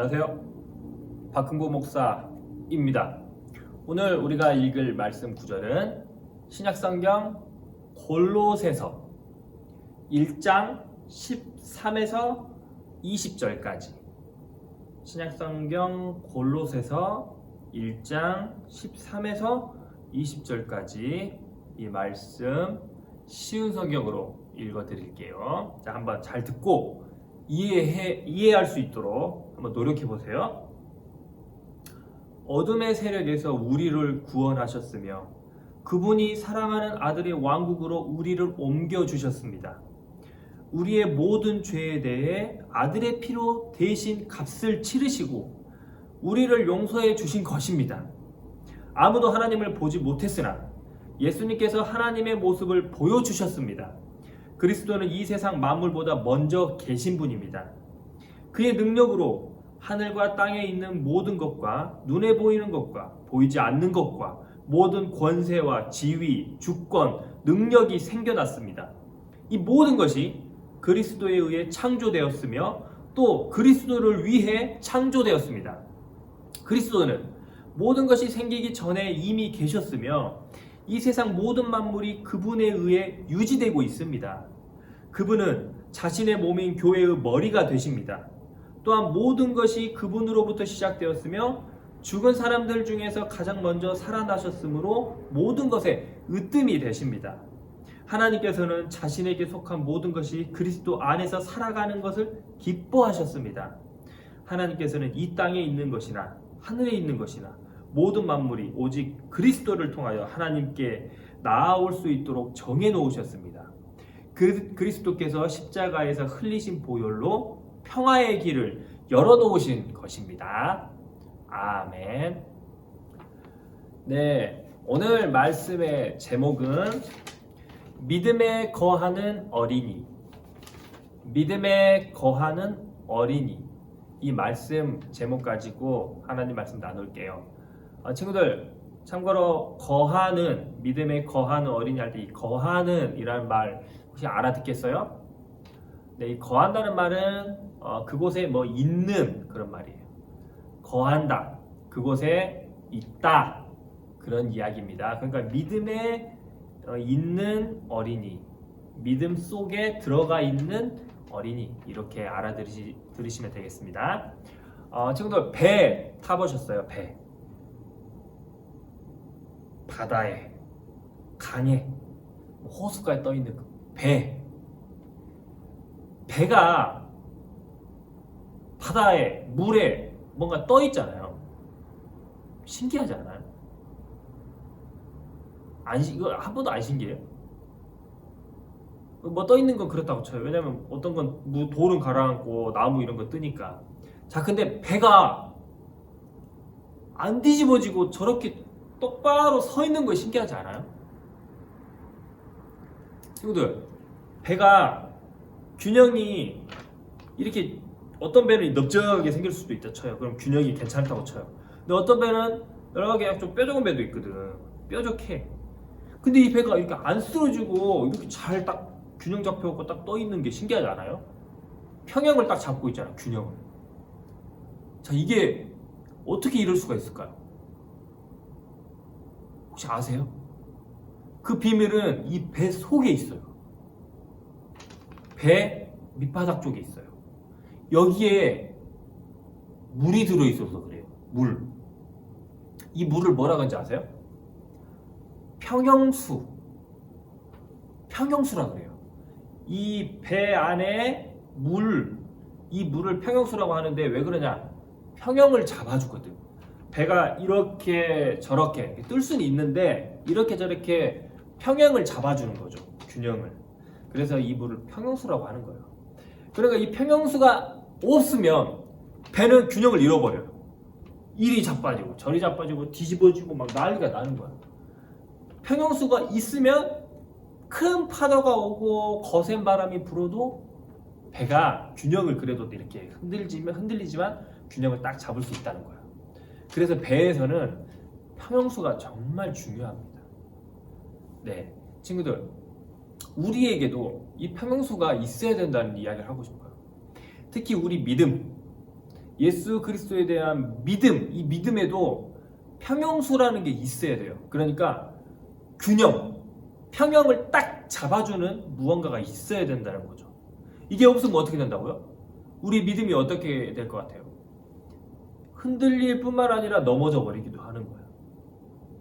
안녕하세요. 박흥보 목사입니다. 오늘 우리가 읽을 말씀 구절은 신약성경 골로새서 1장 13에서 20절까지. 신약성경 골로새서 1장 13에서 20절까지 이 말씀 쉬운 성경으로 읽어드릴게요. 자, 한번 잘 듣고 이해할 수 있도록 한번 노력해 보세요. 어둠의 세력에서 우리를 구원하셨으며 그분이 사랑하는 아들의 왕국으로 우리를 옮겨주셨습니다. 우리의 모든 죄에 대해 아들의 피로 대신 값을 치르시고 우리를 용서해 주신 것입니다. 아무도 하나님을 보지 못했으나 예수님께서 하나님의 모습을 보여주셨습니다. 그리스도는 이 세상 만물보다 먼저 계신 분입니다. 그의 능력으로 하늘과 땅에 있는 모든 것과 눈에 보이는 것과 보이지 않는 것과 모든 권세와 지위, 주권, 능력이 생겨났습니다. 이 모든 것이 그리스도에 의해 창조되었으며 또 그리스도를 위해 창조되었습니다. 그리스도는 모든 것이 생기기 전에 이미 계셨으며 이 세상 모든 만물이 그분에 의해 유지되고 있습니다. 그분은 자신의 몸인 교회의 머리가 되십니다. 또한 모든 것이 그분으로부터 시작되었으며 죽은 사람들 중에서 가장 먼저 살아나셨으므로 모든 것의 으뜸이 되십니다. 하나님께서는 자신에게 속한 모든 것이 그리스도 안에서 살아가는 것을 기뻐하셨습니다. 하나님께서는 이 땅에 있는 것이나 하늘에 있는 것이나 모든 만물이 오직 그리스도를 통하여 하나님께 나아올 수 있도록 정해 놓으셨습니다. 그리스도께서 십자가에서 흘리신 보혈로 평화의 길을 열어놓으신 것입니다. 아멘. 네, 오늘 말씀의 제목은 믿음에 거하는 어린이. 믿음에 거하는 어린이. 이 말씀 제목 가지고 하나님 말씀 나눌게요. 친구들, 참고로 거하는, 믿음에 거하는 어린이 할 때 이 거하는 이라는 말 혹시 알아듣겠어요? 네, 이 거한다는 말은 그곳에 뭐 있는 그런 말이에요. 거한다, 그곳에 있다, 그런 이야기입니다. 그러니까 믿음에 있는 어린이, 믿음 속에 들어가 있는 어린이, 이렇게 알아들으시면 되겠습니다. 친구들, 배 타보셨어요? 배. 바다에, 강에, 호숫가에 떠있는 그 배. 배가 바다에, 물에 뭔가 떠있잖아요. 신기하지 않아요? 이거 한 번도 안 신기해요? 뭐 떠있는 건 그렇다고 쳐요. 왜냐면 어떤 건 돌은 가라앉고 나무 이런 거 뜨니까. 자, 근데 배가 안 뒤집어지고 저렇게 똑바로 서 있는 거 신기하지 않아요? 친구들, 배가 균형이 이렇게 어떤 배는 넓적하게 생길 수도 있다 쳐요. 그럼 균형이 괜찮다고 쳐요. 근데 어떤 배는 이렇게 좀 뾰족한 배도 있거든. 뾰족해. 근데 이 배가 이렇게 안 쓰러지고 이렇게 잘 딱 균형 잡혀갖고 딱 떠 있는 게 신기하지 않아요? 평형을 딱 잡고 있잖아요. 균형을. 자, 이게 어떻게 이럴 수가 있을까요? 혹시 아세요? 그 비밀은 이 배 속에 있어요. 배 밑바닥 쪽에 있어요. 여기에 물이 들어있어서 그래요. 물. 이 물을 뭐라 그런지 아세요? 평형수. 평형수라 그래요. 이 배 안에 이 물을 평형수라고 하는데 왜 그러냐? 평형을 잡아주거든. 배가 이렇게 저렇게 뜰 수는 있는데 이렇게 저렇게 평형을 잡아주는 거죠. 균형을. 그래서 이 물을 평형수라고 하는 거예요. 그러니까 이 평형수가 없으면 배는 균형을 잃어버려요. 이리 자빠지고 저리 자빠지고 뒤집어지고 막 난리가 나는 거야. 평형수가 있으면 큰 파도가 오고 거센 바람이 불어도 배가 균형을 그래도 이렇게 흔들리지만 균형을 딱 잡을 수 있다는 거야. 그래서 배에서는 평형수가 정말 중요합니다. 네, 친구들, 우리에게도 이 평형수가 있어야 된다는 이야기를 하고 싶어요. 특히 우리 믿음, 예수 그리스도에 대한 믿음, 이 믿음에도 평형수라는 게 있어야 돼요. 그러니까 균형, 평형을 딱 잡아주는 무언가가 있어야 된다는 거죠. 이게 없으면 어떻게 된다고요? 우리 믿음이 어떻게 될 것 같아요? 흔들릴 뿐만 아니라 넘어져 버리기도 하는 거예요.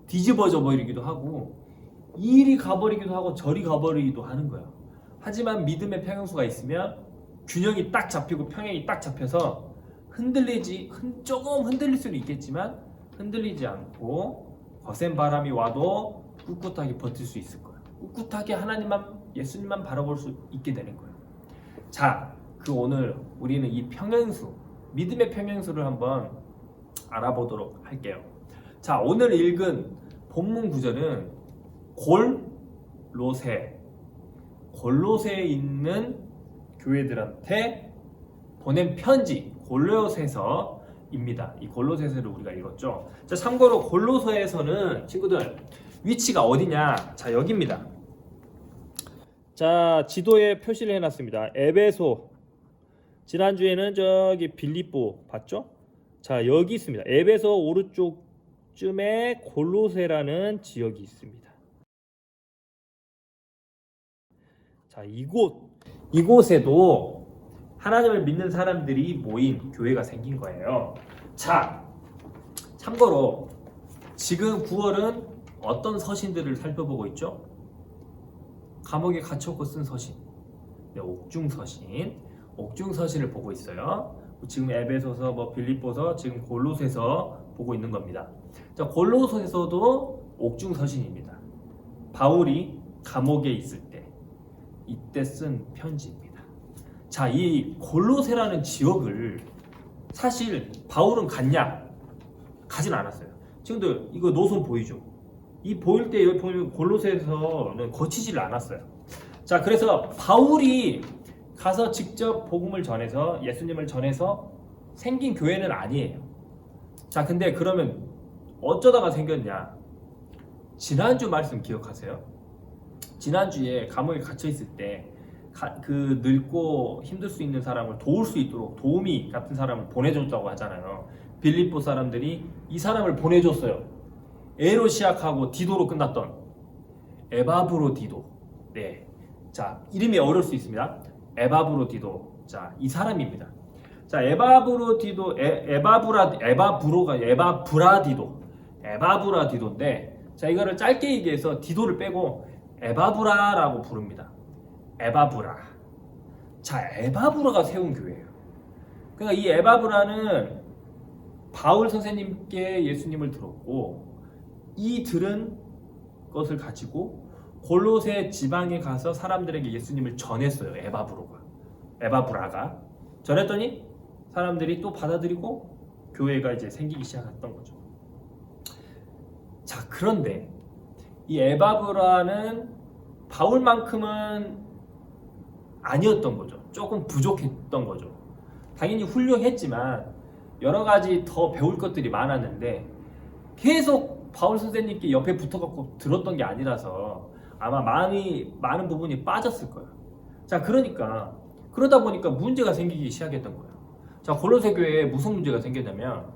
뒤집어져 버리기도 하고 이리 가버리기도 하고 저리 가버리기도 하는 거예요. 하지만 믿음의 평형수가 있으면 균형이 딱 잡히고 평형이 딱 잡혀서 조금 흔들릴 수는 있겠지만 흔들리지 않고 거센 바람이 와도 꿋꿋하게 버틸 수 있을 거예요. 꿋꿋하게 하나님만, 예수님만 바라볼 수 있게 되는 거예요. 자, 오늘 우리는 이 평형수, 믿음의 평형수를 한번 알아보도록 할게요. 자, 오늘 읽은 본문 구절은 골로새에 있는 교회들한테 보낸 편지 골로새서입니다. 이 골로새서를 우리가 읽었죠. 자, 참고로 골로새에서는 친구들 위치가 어디냐? 자, 여기입니다. 자, 지도에 표시를 해놨습니다. 에베소. 지난주에는 저기 빌립보 봤죠? 자, 여기 있습니다. 에베소 오른쪽쯤에 골로새라는 지역이 있습니다. 자, 이곳에도 하나님을 믿는 사람들이 모인 교회가 생긴 거예요. 자, 참고로 지금 9월은 어떤 서신들을 살펴보고 있죠? 감옥에 갇혀놓고 쓴 서신, 네, 옥중서신을 보고 있어요. 지금 에베소서, 빌립보서, 지금 골로새서 보고 있는 겁니다. 자, 골로새서도 옥중서신입니다. 바울이 감옥에 있을 때 이때 쓴 편지입니다. 자, 이 골로새라는 지역을 사실 바울은 갔냐? 가진 않았어요. 지금도 이거 노선 보이죠? 이 보일 때 여기 보면 골로새에서는 거치지를 않았어요. 자, 그래서 바울이 가서 직접 복음을 전해서 예수님을 전해서 생긴 교회는 아니에요. 자, 근데 그러면 어쩌다가 생겼냐? 지난주 말씀 기억하세요? 지난주에 감옥에 갇혀 있을 때 그 늙고 힘들 수 있는 사람을 도울 수 있도록 도우미 같은 사람을 보내줬다고 하잖아요. 빌립보 사람들이 이 사람을 보내줬어요. 에로 시작하고 디도로 끝났던 에바브로디도. 네, 자, 이름이 어려울 수 있습니다. 에바브로디도. 자, 이 사람입니다. 자, 에바브라디도인데, 자, 이거를 짧게 얘기해서 디도를 빼고 에바브라라고 부릅니다. 에바브라. 자, 에바브라가 세운 교회예요. 그러니까 이 에바브라는 바울 선생님께 예수님을 들었고, 이 들은 것을 가지고 골로새 지방에 가서 사람들에게 예수님을 전했어요. 에바브라가 전했더니 사람들이 또 받아들이고 교회가 이제 생기기 시작했던 거죠. 자, 그런데 이 에바브라는 바울만큼은 아니었던 거죠. 조금 부족했던 거죠. 당연히 훌륭했지만 여러 가지 더 배울 것들이 많았는데 계속 바울 선생님께 옆에 붙어갖고 들었던 게 아니라서 아마 많은 부분이 빠졌을 거예요. 자, 그러다 보니까 문제가 생기기 시작했던 거예요. 자, 골로새 교회에 무슨 문제가 생겼냐면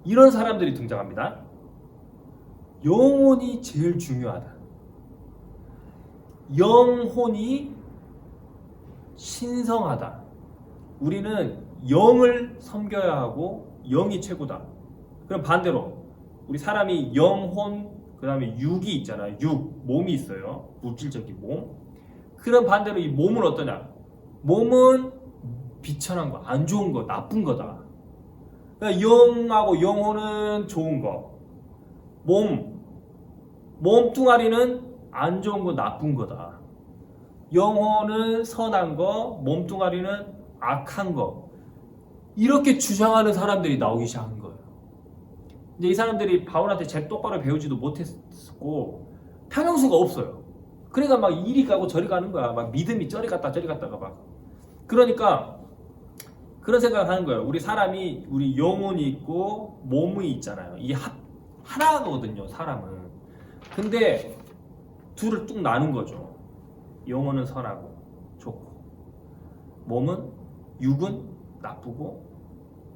이런 사람들이 등장합니다. 영혼이 제일 중요하다. 영혼이 신성하다. 우리는 영을 섬겨야 하고 영이 최고다. 그럼 반대로 우리 사람이 영혼, 그 다음에 육이 있잖아요. 몸이 있어요. 물질적인 몸. 그럼 반대로 이 몸은 어떠냐? 몸은 비천한 거, 안 좋은 거, 나쁜 거다. 그러니까 영하고 영혼은 좋은 거. 몸뚱아리는 안 좋은 거, 나쁜 거다. 영혼은 선한 거, 몸뚱아리는 악한 거. 이렇게 주장하는 사람들이 나오기 시작한 거예요. 이제 이 사람들이 바울한테 제 똑바로 배우지도 못했고 평형수가 없어요. 그러니까 막 이리 가고 저리 가는 거야. 막 믿음이 저리 갔다가 막. 그러니까 그런 생각을 하는 거예요. 우리 영혼이 있고 몸이 있잖아요. 이게 하나거든요, 사람은. 근데 둘을 뚝 나눈 거죠. 영혼은 선하고 좋고, 육은 나쁘고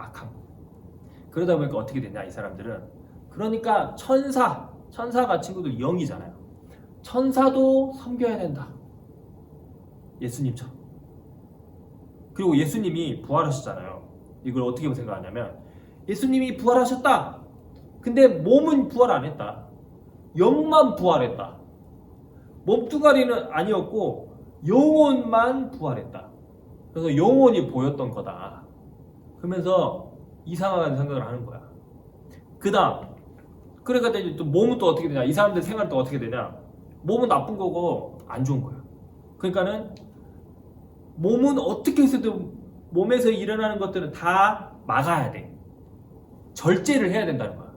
악한 거. 그러다 보니까 어떻게 되냐, 이 사람들은. 그러니까 천사가 친구들 영이잖아요. 천사도 섬겨야 된다. 예수님처럼. 그리고 예수님이 부활하셨잖아요. 이걸 어떻게 생각하냐면, 예수님이 부활하셨다. 근데 몸은 부활 안 했다. 영만 부활했다. 몸뚱아리는 아니었고 영혼만 부활했다. 그래서 영혼이 보였던 거다. 그러면서 이상한 생각을 하는 거야. 그 다음, 그러니까 또 몸은 또 어떻게 되냐, 이 사람들 생활은 또 어떻게 되냐, 몸은 나쁜 거고 안 좋은 거야. 그러니까는 몸은 어떻게 해서든 몸에서 일어나는 것들은 다 막아야 돼. 절제를 해야 된다는 거야.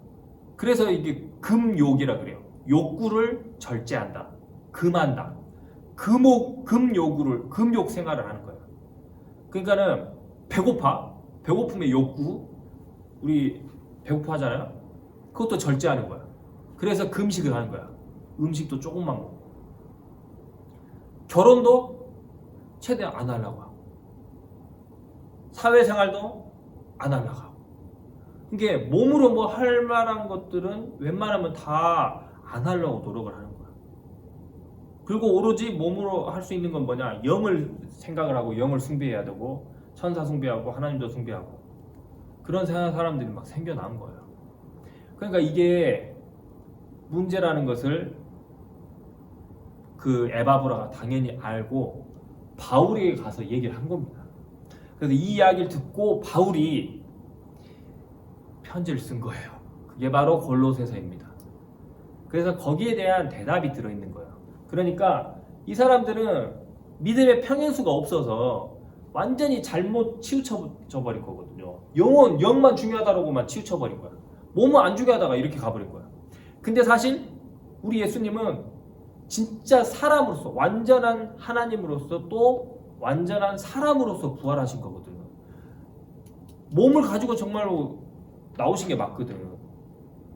그래서 이게 금욕이라 그래요. 욕구를 절제한다. 금한다. 금욕 생활을 하는 거야. 그러니까는 배고픔의 욕구, 우리 배고파하잖아요. 그것도 절제하는 거야. 그래서 금식을 하는 거야. 음식도 조금만 먹고. 결혼도 최대한 안 하려고 하고. 사회생활도 안 하려고 하고. 이게 몸으로 뭐 할 만한 것들은 웬만하면 다 안 하려고 노력을 하는 거야. 그리고 오로지 몸으로 할 수 있는 건 뭐냐? 영을 생각을 하고 영을 숭배해야 되고 천사 숭배하고 하나님도 숭배하고 그런 사람들이 막 생겨난 거예요. 그러니까 이게 문제라는 것을 그 에바브라가 당연히 알고 바울에게 가서 얘기를 한 겁니다. 그래서 이 이야기를 듣고 바울이 편지를 쓴 거예요. 그게 바로 골로새서입니다. 그래서 거기에 대한 대답이 들어있는 거예요. 그러니까 이 사람들은 믿음의 평행수가 없어서 완전히 잘못 치우쳐 버린 거거든요. 영만 중요하다라고만 치우쳐 버린 거야. 몸은 안 중요하다가 이렇게 가버린 거야. 근데 사실 우리 예수님은 진짜 사람으로서, 완전한 하나님으로서 또 완전한 사람으로서 부활하신 거거든요. 몸을 가지고 정말로 나오신 게 맞거든.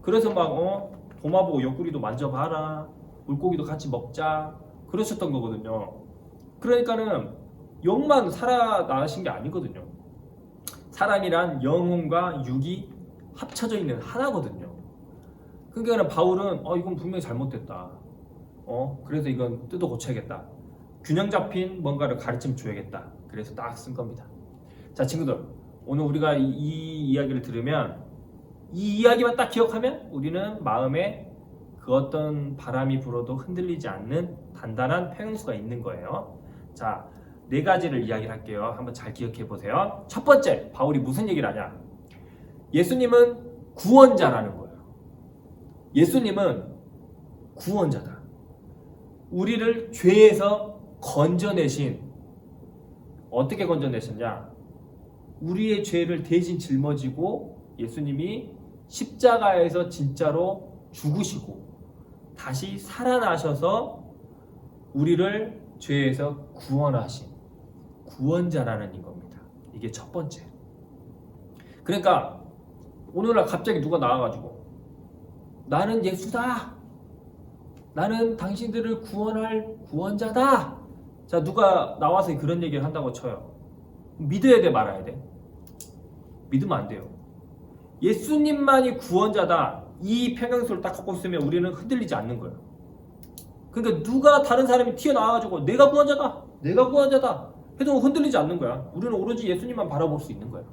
그래서 막 도마보고 옆구리도 만져봐라, 물고기도 같이 먹자, 그러셨던 거거든요. 그러니까는 영만 살아나신 게 아니거든요. 사람이란 영혼과 육이 합쳐져 있는 하나거든요. 그러니까 바울은 이건 분명히 잘못됐다. 그래서 이건 뜯어 고쳐야겠다. 균형 잡힌 뭔가를 가르침 줘야겠다. 그래서 딱 쓴 겁니다. 자, 친구들, 오늘 우리가 이 이야기를 들으면, 이 이야기만 딱 기억하면 우리는 마음에 그 어떤 바람이 불어도 흔들리지 않는 단단한 평행수가 있는 거예요. 자, 4가지를 이야기를 할게요. 한번 잘 기억해 보세요. 첫 번째, 바울이 무슨 얘기를 하냐? 예수님은 구원자라는 거예요. 예수님은 구원자다. 우리를 죄에서 건져내신, 어떻게 건져내셨냐? 우리의 죄를 대신 짊어지고 예수님이 십자가에서 진짜로 죽으시고 다시 살아나셔서 우리를 죄에서 구원하신 구원자라는 겁니다. 이게 첫 번째. 그러니까 오늘날 갑자기 누가 나와가지고 나는 예수다, 나는 당신들을 구원할 구원자다, 자, 누가 나와서 그런 얘기를 한다고 쳐요. 믿어야 돼, 말아야 돼? 믿으면 안 돼요. 예수님만이 구원자다, 이 평행수를 딱 갖고 있으면 우리는 흔들리지 않는 거예요. 그러니까 누가 다른 사람이 튀어나와가지고 내가 구원자다 해도 흔들리지 않는 거야. 우리는 오로지 예수님만 바라볼 수 있는 거예요.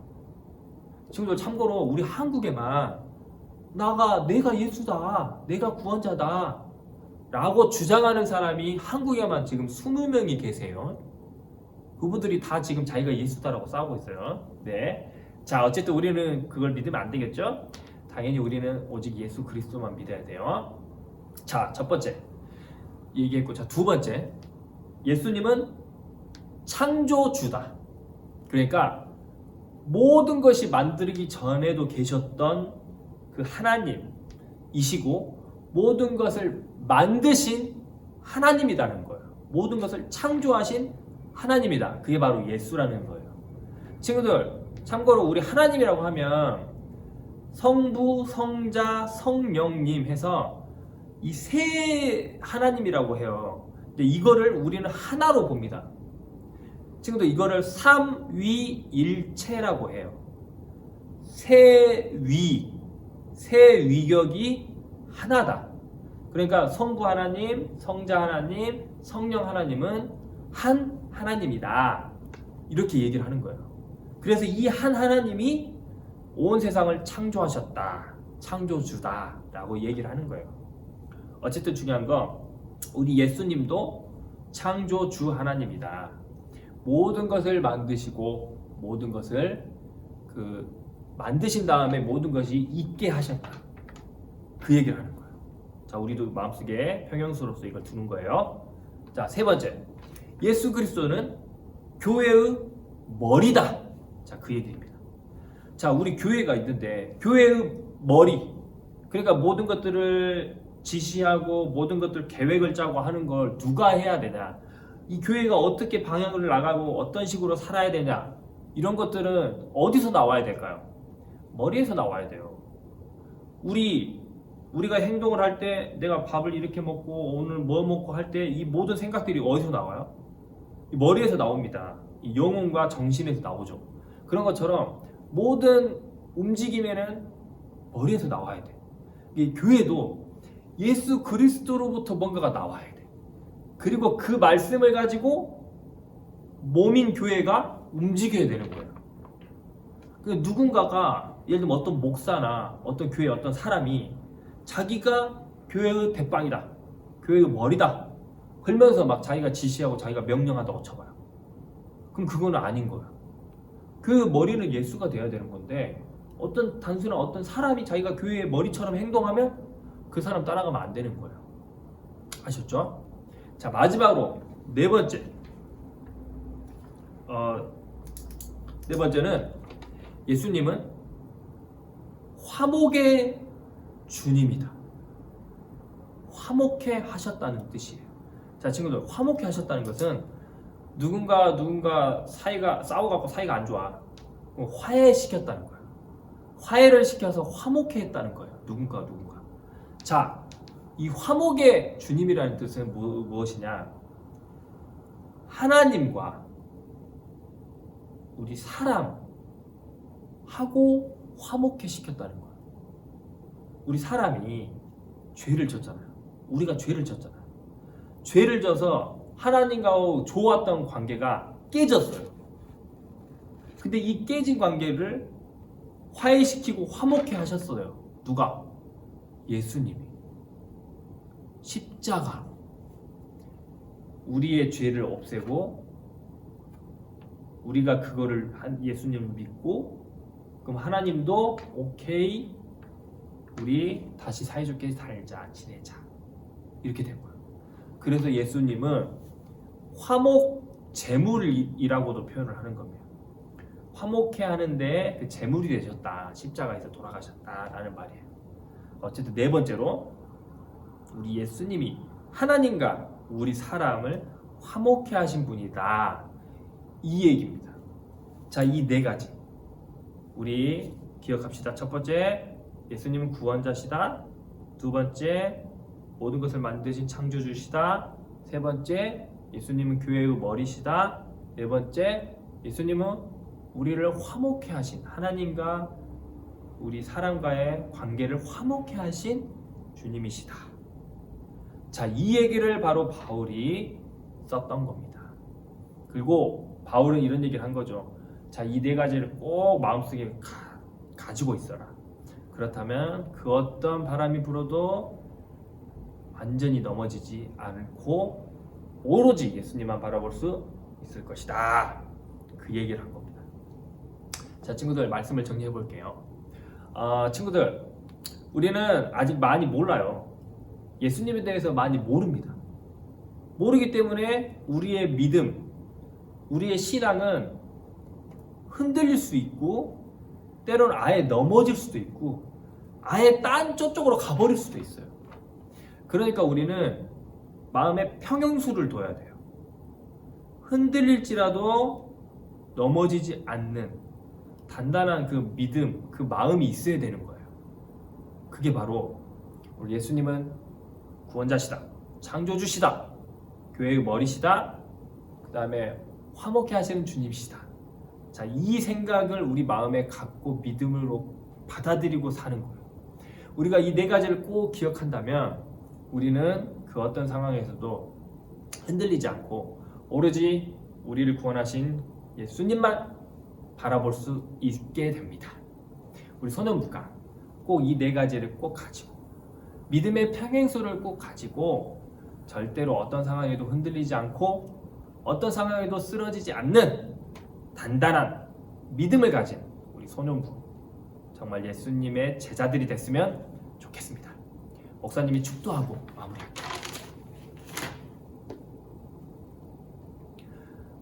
친구들, 참고로 우리 한국에만 내가 예수다, 내가 구원자다 라고 주장하는 사람이 한국에만 지금 20명이 계세요. 그분들이 다 지금 자기가 예수다라고 싸우고 있어요. 네. 자, 어쨌든 우리는 그걸 믿으면 안 되겠죠? 당연히 우리는 오직 예수 그리스도만 믿어야 돼요. 자, 첫 번째 얘기했고, 자, 두 번째, 예수님은 창조주다. 그러니까 모든 것이 만들기 전에도 계셨던 그 하나님이시고 모든 것을 만드신 하나님이라는 거예요. 모든 것을 창조하신 하나님이다. 그게 바로 예수라는 거예요. 친구들, 참고로 우리 하나님이라고 하면 성부, 성자, 성령님 해서 이 세 하나님이라고 해요. 근데 이거를 우리는 하나로 봅니다. 친구들, 이거를 삼위일체라고 해요. 세 위격이 하나다. 그러니까 성부 하나님, 성자 하나님, 성령 하나님은 한 하나님이다. 이렇게 얘기를 하는 거예요. 그래서 이 한 하나님이 온 세상을 창조하셨다. 창조주다. 라고 얘기를 하는 거예요. 어쨌든 중요한 건 우리 예수님도 창조주 하나님이다. 모든 것을 만드시고 모든 것을 만드신 다음에 모든 것이 있게 하셨다. 그 얘기를 하는 거예요. 자, 우리도 마음속에 평형수로서 이걸 두는 거예요. 자, 세 번째. 예수 그리스도는 교회의 머리다. 자, 그 얘기입니다. 자, 우리 교회가 있는데 교회의 머리, 그러니까 모든 것들을 지시하고 모든 것들 계획을 짜고 하는 걸 누가 해야 되냐, 이 교회가 어떻게 방향을 나가고 어떤 식으로 살아야 되냐, 이런 것들은 어디서 나와야 될까요? 머리에서 나와야 돼요. 우리가 행동을 할 때 내가 밥을 이렇게 먹고 오늘 뭐 먹고 할 때 이 모든 생각들이 어디서 나와요? 이 머리에서 나옵니다. 이 영혼과 정신에서 나오죠. 그런 것처럼 모든 움직임에는 머리에서 나와야 돼. 이 교회도 예수 그리스도로부터 뭔가가 나와야 돼. 그리고 그 말씀을 가지고 몸인 교회가 움직여야 되는 거예요. 누군가가 예를 들면 어떤 목사나 어떤 교회 어떤 사람이 자기가 교회의 대빵이다, 교회의 머리다 그러면서 막 자기가 지시하고 자기가 명령한다고 쳐봐요. 그럼 그거는 아닌 거예요. 그 머리는 예수가 돼야 되는 건데 어떤 단순한 어떤 사람이 자기가 교회의 머리처럼 행동하면 그 사람 따라가면 안 되는 거예요. 아셨죠? 자, 마지막으로 네 번째는 예수님은 화목의 주님이다. 화목해 하셨다는 뜻이에요. 자, 친구들, 화목해 하셨다는 것은 누군가 사이가 싸워갖고 사이가 안 좋아. 화해시켰다는 거예요. 화해를 시켜서 화목해 했다는 거예요. 누군가. 자, 이 화목의 주님이라는 뜻은 무엇이냐? 하나님과 우리 사람하고 화목해 시켰다는 거예요. 우리 사람이 죄를 졌잖아요. 우리가 죄를 졌잖아요. 죄를 져서 하나님과 좋았던 관계가 깨졌어요. 근데 이 깨진 관계를 화해시키고 화목해 하셨어요. 누가? 예수님이. 십자가로 우리의 죄를 없애고 우리가 그거를 예수님을 믿고 그럼 하나님도 오케이, 우리 다시 사이좋게 살자, 지내자, 이렇게 된 거예요. 그래서 예수님은 화목 제물이라고도 표현을 하는 겁니다. 화목해 하는데 그 제물이 되셨다, 십자가에서 돌아가셨다라는 말이에요. 어쨌든 네 번째로 우리 예수님이 하나님과 우리 사람을 화목해 하신 분이다, 이 얘기입니다. 자, 이 네 가지 우리 기억합시다. 첫 번째, 예수님은 구원자시다. 두 번째, 모든 것을 만드신 창조주시다. 세 번째, 예수님은 교회의 머리시다. 네 번째, 예수님은 우리를 화목해 하신, 하나님과 우리 사람과의 관계를 화목해 하신 주님이시다. 자, 이 얘기를 바로 바울이 썼던 겁니다. 그리고 바울은 이런 얘기를 한 거죠. 자, 이 네 가지를 꼭 마음속에 가지고 있어라. 그렇다면 그 어떤 바람이 불어도 완전히 넘어지지 않고 오로지 예수님만 바라볼 수 있을 것이다. 그 얘기를 한 겁니다. 자, 친구들, 말씀을 정리해 볼게요. 친구들, 우리는 아직 많이 몰라요. 예수님에 대해서 많이 모릅니다. 모르기 때문에 우리의 믿음, 우리의 신앙은 흔들릴 수 있고 때로는 아예 넘어질 수도 있고 아예 딴 저쪽으로 가버릴 수도 있어요. 그러니까 우리는 마음에 평형수를 둬야 돼요. 흔들릴지라도 넘어지지 않는 단단한 그 믿음, 그 마음이 있어야 되는 거예요. 그게 바로 우리 예수님은 구원자시다, 창조주시다, 교회의 머리시다, 그 다음에 화목해 하시는 주님이시다. 자, 이 생각을 우리 마음에 갖고 믿음으로 받아들이고 사는 거예요. 우리가 이 네 가지를 꼭 기억한다면 우리는 그 어떤 상황에서도 흔들리지 않고 오로지 우리를 구원하신 예수님만 바라볼 수 있게 됩니다. 우리 소년부가 꼭 이 네 가지를 꼭 가지고 믿음의 평행소를 꼭 가지고 절대로 어떤 상황에도 흔들리지 않고 어떤 상황에도 쓰러지지 않는 단단한 믿음을 가진 우리 소년부, 정말 예수님의 제자들이 됐으면 좋겠습니다. 목사님이 축도하고 마무리할게요.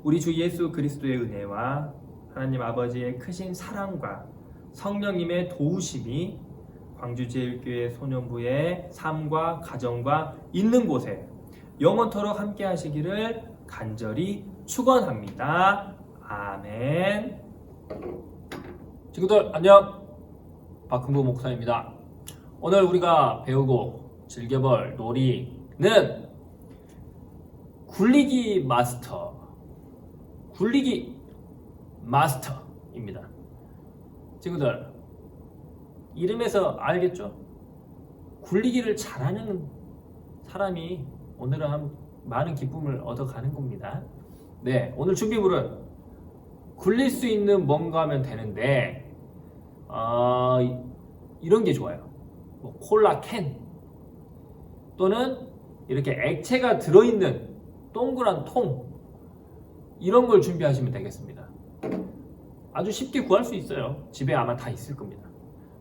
우리 주 예수 그리스도의 은혜와 하나님 아버지의 크신 사랑과 성령님의 도우심이 광주제일교회 소년부의 삶과 가정과 있는 곳에 영원토록 함께 하시기를 간절히 축원합니다. 아멘. 친구들 안녕, 박흥부 목사입니다. 오늘 우리가 배우고 즐겨볼 놀이는 굴리기 마스터입니다. 친구들, 이름에서 알겠죠? 굴리기를 잘하는 사람이 오늘은 많은 기쁨을 얻어가는 겁니다. 네, 오늘 준비물은 굴릴 수 있는 뭔가 하면 되는데 이런 게 좋아요. 뭐 콜라 캔 또는 이렇게 액체가 들어있는 동그란 통, 이런 걸 준비하시면 되겠습니다. 아주 쉽게 구할 수 있어요. 집에 아마 다 있을 겁니다.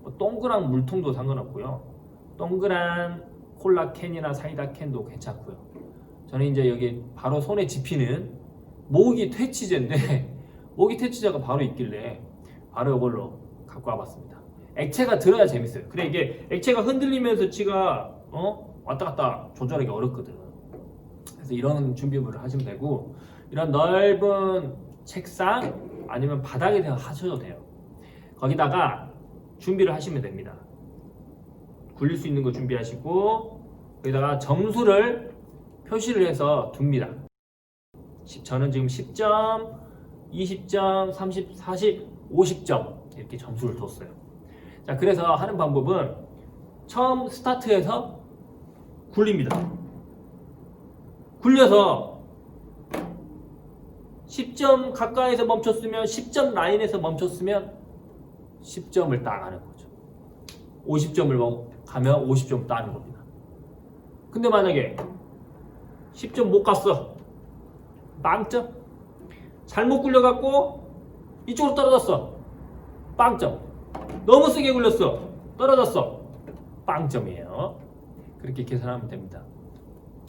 뭐 동그란 물통도 상관없고요. 동그란 콜라 캔이나 사이다 캔도 괜찮고요. 저는 이제 여기 바로 손에 집히는 모기 퇴치제인데 모기 퇴치제가 바로 있길래 바로 이걸로 갖고 와봤습니다. 액체가 들어야 재밌어요. 그래, 이게 액체가 흔들리면서 지가 왔다 갔다 조절하기 어렵거든. 그래서 이런 준비물을 하시면 되고, 이런 넓은 책상 아니면 바닥에 하셔도 돼요. 거기다가 준비를 하시면 됩니다. 굴릴 수 있는 거 준비하시고 여기다가 점수를 표시를 해서 둡니다. 저는 지금 10점, 20점, 30, 40, 50점 이렇게 점수를 뒀어요. 자, 그래서 하는 방법은 처음 스타트해서 굴립니다. 굴려서 10점 가까이서 멈췄으면, 10점 라인에서 멈췄으면 10점을 따가는 거죠. 50점을 가면 50점 따는 겁니다. 근데 만약에 10점 못 갔어, 빵점. 잘못 굴려갖고 이쪽으로 떨어졌어, 빵점. 너무 세게 굴렸어, 떨어졌어, 빵점이에요. 그렇게 계산하면 됩니다.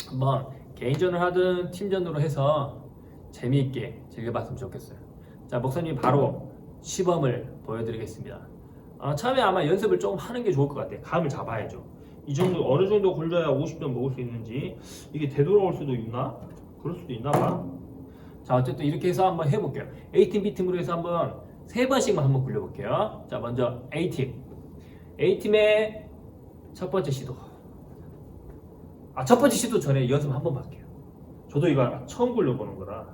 한번 개인전을 하든 팀전으로 해서 재미있게 즐겨봤으면 좋겠어요. 자, 목사님이 바로 시범을 보여드리겠습니다. 처음에 아마 연습을 조금 하는 게 좋을 것 같아요. 감을 잡아야죠. 이 정도, 어느 정도 굴려야 50점 먹을 수 있는지, 이게 되돌아올 수도 있나? 그럴 수도 있나 봐. 자, 어쨌든 이렇게 해서 한번 해볼게요. A팀, B팀으로 해서 한번 3번씩만 한번 굴려볼게요. 자, 먼저 A팀. A팀의 첫 번째 시도. 첫 번째 시도 전에 연습 한번 할게요. 저도 이거 처음 굴려보는 거라.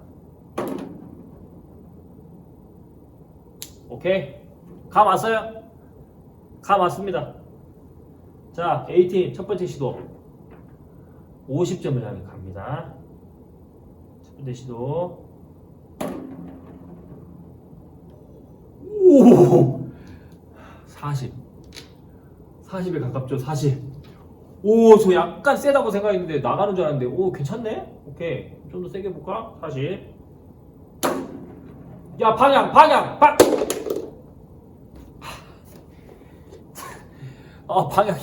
오케이. 감 왔어요? 감 왔습니다. 자, A팀 첫 번째 시도 50점을 향해 갑니다. 첫 번째 시도. 오! 40에 가깝죠. 40. 오, 저 약간 세다고 생각했는데 나가는 줄 알았는데, 오, 괜찮네? 오케이. 좀 더 세게 해볼까? 40. 야, 방향! 방향이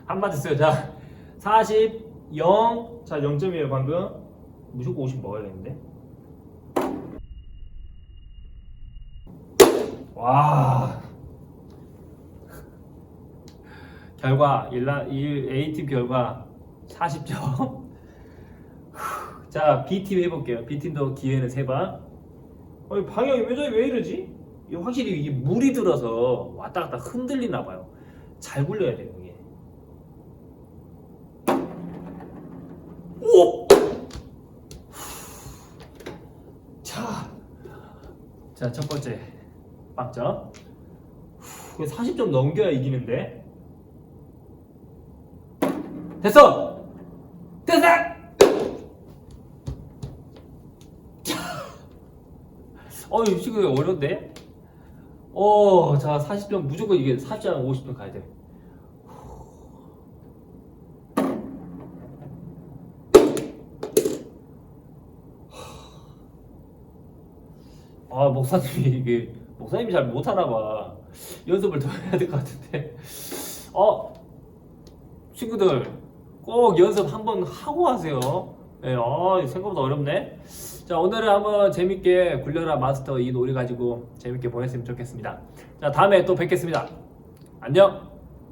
안 맞았어요. 자, 40, 0. 자, 0점이에요, 방금. 무조건 50 먹어야겠는데. 와. 결과, A팀 결과 40점. 자, B팀 해볼게요. B팀도 기회는 3번. 방향이 왜 이러지? 확실히 이게 물이 들어서 왔다 갔다 흔들리나 봐요. 잘 굴려야 돼요, 이게. 오! 자, 자, 첫 번째 빵점. 40점 넘겨야 이기는데. 됐어! 됐어! 이 지금 어려운데? 자, 40점 무조건 이게 40점, 50점 가야 돼. 목사님이 잘 못하나 봐. 연습을 더 해야 될 것 같은데. 친구들 꼭 연습 한번 하고 하세요. 네, 생각보다 어렵네. 자, 오늘은 한번 재밌게 굴려라 마스터 이 놀이 가지고 재밌게 보냈으면 좋겠습니다. 자, 다음에 또 뵙겠습니다. 안녕.